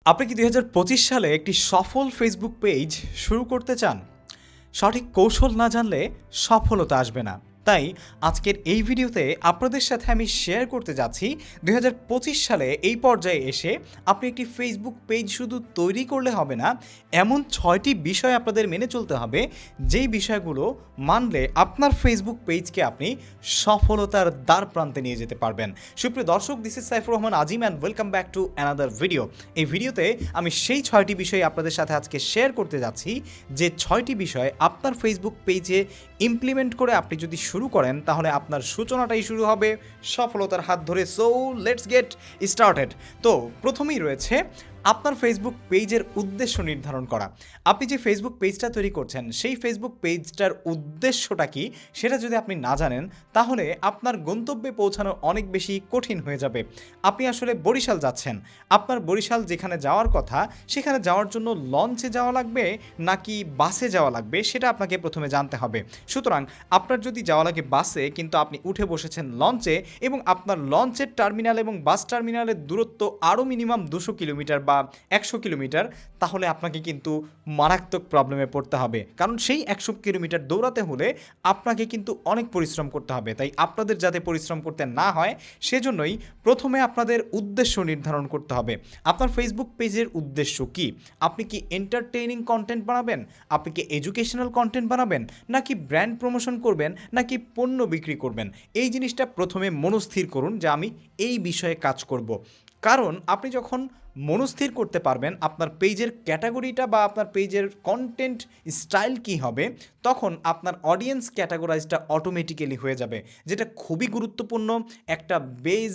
আপনি কি ২০২৫ সালে একটি সফল ফেসবুক পেজ শুরু করতে চান? সঠিক কৌশল না জানলে সফলতা আসবে না। তাই আজকের এই ভিডিওতে আপনাদের সাথে আমি শেয়ার করতে যাচ্ছি ২০২৫ সালে এই পর্যায়ে এসে আপনি একটি ফেসবুক পেজ শুধু তৈরি করলে হবে না, এমন ৬টি বিষয় আপনাদের মেনে চলতে হবে, যেই বিষয়গুলো মানলে আপনার ফেসবুক পেজকে আপনি সফলতার দ্বার প্রান্তে নিয়ে যেতে পারবেন। সুপ্রিয় দর্শক, this is Saifur Rahman Azim and welcome back to another video. এই ভিডিওতে আমি সেই ৬টি বিষয় আপনাদের সাথে আজকে শেয়ার করতে যাচ্ছি, যে ৬টি বিষয় আপনার ফেসবুক পেজে ইমপ্লিমেন্ট করে আপনি যদি শুরু করেন তাহলে আপনার সূচনাটাই শুরু হবে সফলতার হাত ধরে। So let's get started. তো প্রথমেই রয়েছে আপনার ফেসবুক পেজের উদ্দেশ্য নির্ধারণ করা। আপনি যে ফেসবুক পেজটা তৈরি করছেন সেই ফেসবুক পেজটার উদ্দেশ্যটা কি সেটা যদি আপনি না জানেন তাহলে আপনার গন্তব্যে পৌঁছানো অনেক বেশি কঠিন হয়ে যাবে। আপনি আসলে বরিশাল যাচ্ছেন, আপনার বরিশাল যেখানে যাওয়ার কথা সেখানে যাওয়ার জন্য লঞ্চে যাওয়া লাগবে নাকি বাসে যাওয়া লাগবে সেটা আপনাকে প্রথমে জানতে হবে। সুতরাং আপনার যদি যাওয়া লাগে বাসে কিন্তু আপনি উঠে বসেছেন লঞ্চে এবং আপনার লঞ্চের টার্মিনাল এবং বাস টার্মিনালের দূরত্ব আরও মিনিমাম 200 কিলোমিটার বা 100 কিলোমিটার, তাহলে আপনাকে কিন্তু মারাত্মক প্রবলেমে পড়তে হবে, কারণ সেই 100 কিলোমিটার দৌড়াতে হলে আপনাকে কিন্তু অনেক পরিশ্রম করতে হবে। তাই আপনাদের যাতে পরিশ্রম করতে না হয় সেজন্যই প্রথমে আপনাদের উদ্দেশ্য নির্ধারণ করতে হবে। আপনার ফেসবুক পেজের উদ্দেশ্য কি? আপনি কি এন্টারটেইনিং কন্টেন্ট বানাবেন, আপনি কি এডুকেশনাল কন্টেন্ট বানাবেন, নাকি ব্র্যান্ড প্রমোশন করবেন, নাকি পণ্য বিক্রি করবেন? এই জিনিসটা প্রথমে মনস্থির করুন যে আমি এই বিষয়ে কাজ করব। কারণ আপনি যখন মনস্থির করতে পারবেন আপনার পেজের ক্যাটাগরিটা বা আপনার পেজের কন্টেন্ট স্টাইল কী হবে, তখন আপনার অডিয়েন্স ক্যাটাগরাইজটা অটোমেটিক্যালি হয়ে যাবে, যেটা খুবই গুরুত্বপূর্ণ একটা বেজ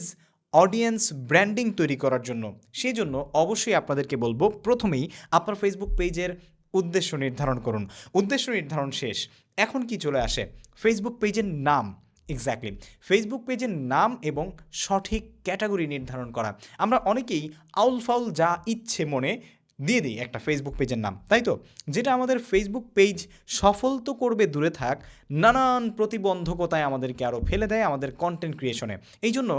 অডিয়েন্স ব্র্যান্ডিং তৈরি করার জন্য। সেই জন্য অবশ্যই আপনাদেরকে বলবো প্রথমেই আপনার ফেসবুক পেজের উদ্দেশ্য নির্ধারণ করুন। উদ্দেশ্য নির্ধারণ শেষ, এখন কি চলে আসে? ফেসবুক পেজের নাম। এক্স্যাক্টলি, ফেসবুক পেজের নাম এবং সঠিক ক্যাটাগরি নির্ধারণ করা। আমরা অনেকেই আউল ফাউল যা ইচ্ছে মনে দিয়ে দিই একটা ফেসবুক পেজের নাম, তাই তো? যেটা আমাদের ফেসবুক পেজ সফল তো করবে দূরে থাক, নানান প্রতিবন্ধকতায় আমাদেরকে আরও ফেলে দেয় আমাদের কন্টেন্ট ক্রিয়েশনে। এই জন্য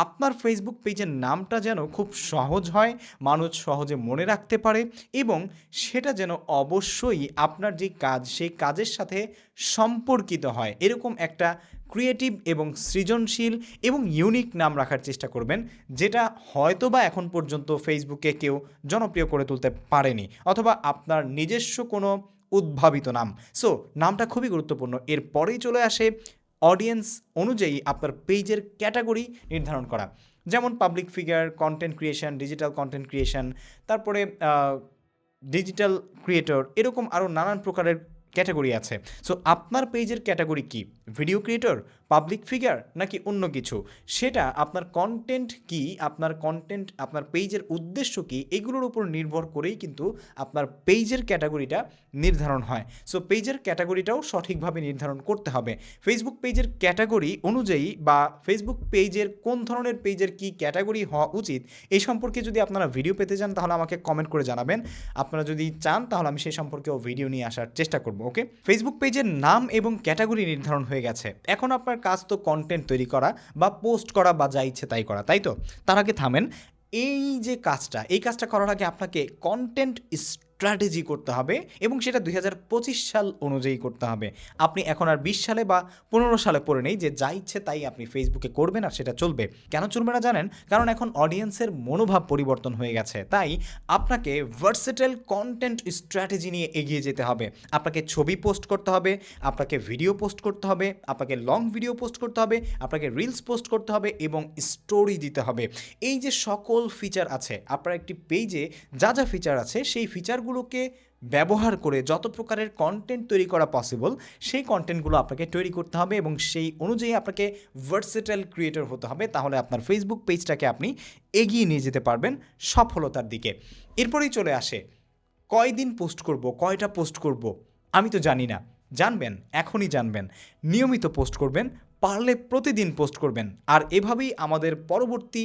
আপনার ফেসবুক পেজের নামটা যেন খুব সহজ হয়, মানুষ সহজে মনে রাখতে পারে, এবং সেটা যেন অবশ্যই আপনার যে কাজ সেই কাজের সাথে সম্পর্কিত হয়, এরকম একটা ক্রিয়েটিভ এবং সৃজনশীল এবং ইউনিক নাম রাখার চেষ্টা করবেন, যেটা হয়তোবা এখন পর্যন্ত ফেসবুকে কেউ জনপ্রিয় করে তুলতে পারেনি, অথবা আপনার নিজস্ব কোনো উদ্ভাবিত নাম। সো নামটা খুবই গুরুত্বপূর্ণ। এরপরেই চলে আসে অডিয়েন্স অনুযায়ী আপনার পেজের ক্যাটাগরি নির্ধারণ করা, যেমন public figure, content creation, digital content creation, তারপরে ডিজিটাল ক্রিয়েটর, এরকম আরও নানান প্রকারের ক্যাটাগরি আছে। সো আপনার পেজের ক্যাটাগরি কি? ভিডিও ক্রিয়েটর, পাবলিক ফিগার, নাকি অন্য কিছু? সেটা আপনার কন্টেন্ট কি, আপনার পেজের উদ্দেশ্য কি, এগুলোর উপর নির্ভর করেই কিন্তু আপনার পেজের ক্যাটাগরিটা নির্ধারণ হয়। সো পেজের ক্যাটাগরিটাও সঠিকভাবে নির্ধারণ করতে হবে। ফেসবুক পেজের ক্যাটাগরি অনুযায়ী বা ফেসবুক পেজের কোন ধরনের পেজের কি ক্যাটাগরি হওয়া উচিত এই সম্পর্কে যদি আপনারা ভিডিও পেতে চান তাহলে আমাকে কমেন্ট করে জানাবেন। আপনারা যদি চান তাহলে আমি সেই সম্পর্কেও ভিডিও নিয়ে আসার চেষ্টা করব। ওকে, ফেসবুক পেজের নাম এবং ক্যাটাগরি নির্ধারণ হয়ে গেছে। এখন আপনার কাজ তো কন্টেন্ট তৈরি করা বা পোস্ট করা বা যা ইচ্ছে তাই করা, তাই তো? তার আগে থামেন, এই কাজটা করার আগে আপনাকে কন্টেন্ট স্ট্র্যাটেজি করতে হবে, এবং সেটা ২০২৫ সাল অনুযায়ী করতে হবে। আপনি এখন আর ২০ সালে বা ১৫ সালে পড়ে নেই যে যা ইচ্ছে তাই আপনি ফেসবুকে করবেন আর সেটা চলবে। কেন চলবে না জানেন? কারণ এখন অডিয়েন্সের মনোভাব পরিবর্তন হয়ে গেছে। তাই আপনাকে ভার্সেটাইল কন্টেন্ট স্ট্র্যাটেজি নিয়ে এগিয়ে যেতে হবে। আপনাকে ছবি পোস্ট করতে হবে, আপনাকে ভিডিও পোস্ট করতে হবে, আপনাকে লং ভিডিও পোস্ট করতে হবে, আপনাকে রিলস পোস্ট করতে হবে এবং স্টোরি দিতে হবে। এই যে সকল ফিচার আছে আপনার একটি পেজে, যা যা ফিচার আছে সেই ফিচারগুলোকে ব্যবহার করে যত প্রকারের কন্টেন্ট তৈরি করা পসিবল সেই কন্টেন্টগুলো আপনাকে তৈরি করতে হবে, এবং সেই অনুযায়ী আপনাকে ভার্সেটাইল ক্রিয়েটর হতে হবে। তাহলে আপনার ফেসবুক পেজটাকে আপনি এগিয়ে নিয়ে যেতে পারবেন সফলতার দিকে। এরপরেই চলে আসে কয়দিন পোস্ট করব, কয়টা পোস্ট করব। আমি তো জানি না, জানবেন, এখনই জানবেন। নিয়মিত পোস্ট করবেন, পারলে প্রতিদিন পোস্ট করবেন। আর এভাবেই আমাদের পরবর্তী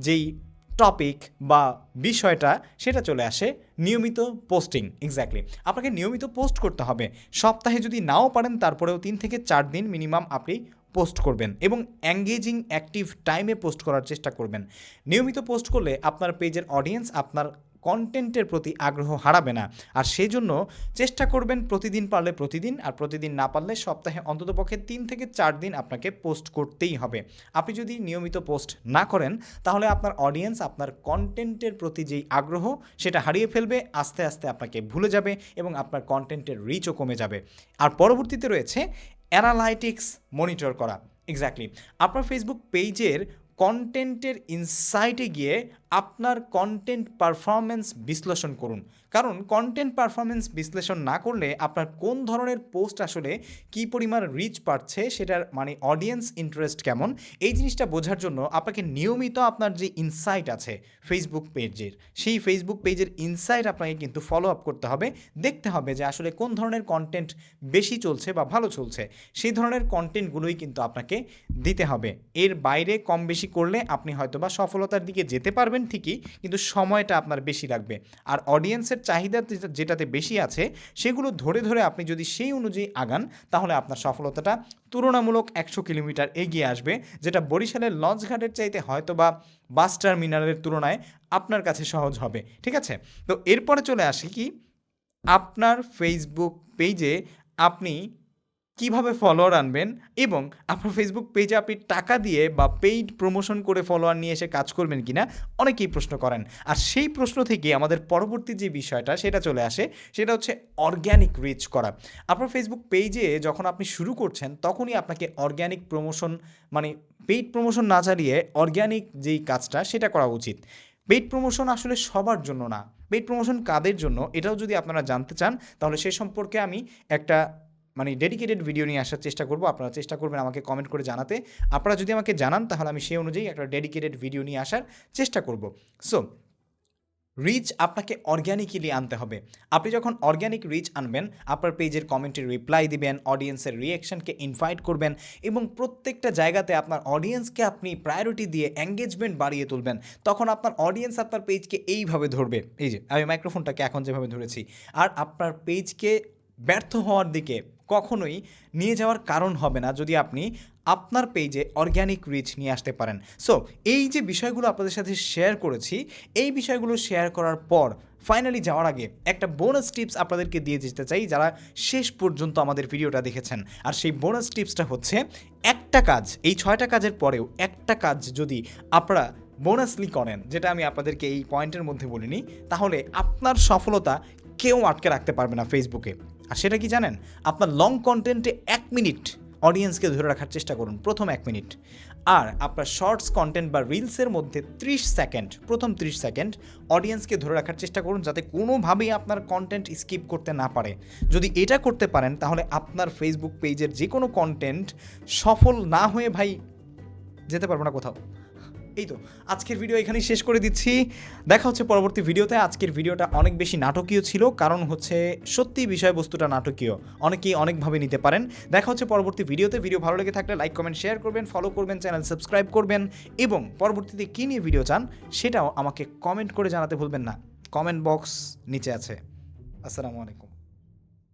যেই টপিক বা বিষয়টা সেটা চলে আসে নিয়মিত পোস্টিং। এক্স্যাক্টলি, আপনাকে নিয়মিত পোস্ট করতে হবে। সপ্তাহে যদি নাও পারেন তারপরেও 3 থেকে 4 দিন মিনিমাম আপনি পোস্ট করবেন, এবং অ্যাঙ্গেজিং অ্যাক্টিভ টাইমে পোস্ট করার চেষ্টা করবেন। নিয়মিত পোস্ট করলে আপনার পেজের অডিয়েন্স আপনার কন্টেন্টের প্রতি আগ্রহ হারাবে না। আর সেই জন্য চেষ্টা করবেন প্রতিদিন পারলে প্রতিদিন, আর প্রতিদিন না পারলে সপ্তাহে অন্ততপক্ষে 3 থেকে 4 দিন আপনাকে পোস্ট করতেই হবে। আপনি যদি নিয়মিত পোস্ট না করেন তাহলে আপনার অডিয়েন্স আপনার কন্টেন্টের প্রতি যেই আগ্রহ সেটা হারিয়ে ফেলবে, আস্তে আস্তে আপনাকে ভুলে যাবে এবং আপনার কন্টেন্টের রিচও কমে যাবে। আর পরবর্তীতে রয়েছে অ্যানালাইটিক্স মনিটর করা। এক্স্যাক্টলি, আপনার ফেসবুক পেজের কন্টেন্টের ইনসাইটে গিয়ে আপনার কন্টেন্ট পারফরমেন্স বিশ্লেষণ করুন, কারণ কন্টেন্ট পারফরমেন্স বিশ্লেষণ না করলে আপনার কোন ধরনের পোস্ট আসলে কী পরিমাণ রিচ পাচ্ছে, সেটার মানে অডিয়েন্স ইন্টারেস্ট কেমন, এই জিনিসটা বোঝার জন্য আপনাকে নিয়মিত আপনার যে ইনসাইট আছে ফেসবুক পেজের, সেই ফেসবুক পেজের ইনসাইট আপনাকে কিন্তু ফলো আপ করতে হবে, দেখতে হবে যে আসলে কোন ধরনের কন্টেন্ট বেশি চলছে বা ভালো চলছে, সেই ধরনের কন্টেন্টগুলোই কিন্তু আপনাকে দিতে হবে। এর বাইরে কম বেশি করলে আপনি হয়তোবা সফলতার দিকে যেতে পারবেন ঠিকই, কিন্তু সময়টা আপনার বেশি লাগবে। আর অডিয়েন্সের চাহিদা যেটাতে বেশি আছে সেগুলো ধরে ধরে আপনি যদি সেই অনুযায়ী আগান তাহলে আপনার সফলতাটা তুলনামূলক 100 কিলোমিটার এগিয়ে আসবে, যেটা বরিশালের লঞ্চঘাটের চাইতে হয়তোবা বাস টার্মিনালের তুলনায় আপনার কাছে সহজ হবে। ঠিক আছে, তো এরপরে চলে আসি কি আপনার ফেসবুক পেজে আপনি কিভাবে ফলোয়ার আনবেন এবং আপনার ফেসবুক পেজে আপনি টাকা দিয়ে বা পেইড প্রমোশন করে ফলোয়ার নিয়ে এসে কাজ করবেন কিনা অনেকেই প্রশ্ন করেন। আর সেই প্রশ্ন থেকে আমাদের পরবর্তী যে বিষয়টা সেটা চলে আসে, সেটা হচ্ছে অর্গ্যানিক রিচ করা। আপনার ফেসবুক পেজে যখন আপনি শুরু করছেন তখনই আপনাকে অর্গ্যানিক প্রমোশন মানে পেইড প্রমোশন না চালিয়ে অর্গ্যানিক যেই কাজটা সেটা করা উচিত। পেইড প্রমোশন আসলে সবার জন্য না, পেইড প্রমোশন কাদের জন্য এটাও যদি আপনারা জানতে চান তাহলে সে সম্পর্কে আমি একটা ডেডিকেটেড ভিডিও নিয়ে আসার চেষ্টা করব। আপনারা চেষ্টা করবেন আমাকে কমেন্ট করে জানাতে। আপনারা যদি আমাকে জানান তাহলে আমি সেই অনুযায়ী একটা ডেডিকেটেড ভিডিও নিয়ে আসার চেষ্টা করব। সো রিচ আপনাকে অর্গ্যানিক্যালি আনতে হবে। আপনি যখন অর্গ্যানিক রিচ আনবেন, আপনার পেজের কমেন্টে রিপ্লাই দিবেন, অডিয়েন্সের রিয়াকশানকে ইনভাইট করবেন এবং প্রত্যেকটা জায়গাতে আপনার অডিয়েন্সকে আপনি প্রায়োরিটি দিয়ে এঙ্গেজমেন্ট বাড়িয়ে তুলবেন, তখন আপনার অডিয়েন্স আপনার পেজকে এইভাবে ধরবে, এই যে আমি মাইক্রোফোনটাকে এখন যেভাবে ধরেছি, আর আপনার পেজকে ব্যর্থ হওয়ার দিকে কখনোই নিয়ে যাওয়ার কারণ হবে না যদি আপনি আপনার পেজে অর্গ্যানিক রিচ নিয়ে আসতে পারেন। সো এই যে বিষয়গুলো আপনাদের সাথে শেয়ার করেছি, এই বিষয়গুলো শেয়ার করার পর ফাইনালি যাওয়ার আগে একটা বোনাস টিপস আপনাদেরকে দিয়ে যেতে চাই যারা শেষ পর্যন্ত আমাদের ভিডিওটা দেখেছেন। আর সেই বোনাস টিপসটা হচ্ছে একটা কাজ, এই 6টা কাজের পরেও একটা কাজ যদি আপনারা বোনাসলি করেন, যেটা আমি আপনাদেরকে এই পয়েন্টের মধ্যে বলিনি, তাহলে আপনার সফলতা কেউ আটকে রাখতে পারবে না ফেসবুকে। আর সেটা কি জানেন? আপনার লং কন্টেন্টে 1 মিনিট অডিয়েন্সকে ধরে রাখার চেষ্টা করুন, প্রথম 1 মিনিট। আর আপনার শর্টস কন্টেন্ট বা রিলসের মধ্যে 30 সেকেন্ড, প্রথম 30 সেকেন্ড অডিয়েন্সকে ধরে রাখার চেষ্টা করুন যাতে কোনোভাবেই আপনার কন্টেন্ট স্কিপ করতে না পারে। যদি এটা করতে পারেন তাহলে আপনার ফেসবুক পেজের যে কোনো কন্টেন্ট সফল না হয়ে ভাই যেতে পারবো না কোথাও। এই তো আজকের ভিডিও এখানেই শেষ করে দিচ্ছি, দেখা হচ্ছে পরবর্তী ভিডিওতে। আজকের ভিডিওটা অনেক বেশি নাটকীয় ছিল, কারণ হচ্ছে সত্যি বিষয়বস্তুটা নাটকীয়, অনেকেই অনেকভাবে নিতে পারেন। দেখা হচ্ছে পরবর্তী ভিডিওতে। ভিডিও ভালো লেগে থাকলে লাইক কমেন্ট শেয়ার করবেন, ফলো করবেন, চ্যানেল সাবস্ক্রাইব করবেন এবং পরবর্তীতে কী নিয়ে ভিডিও চান সেটাও আমাকে কমেন্ট করে জানাতে ভুলবেন না। কমেন্ট বক্স নিচে আছে। আসসালামু আলাইকুম।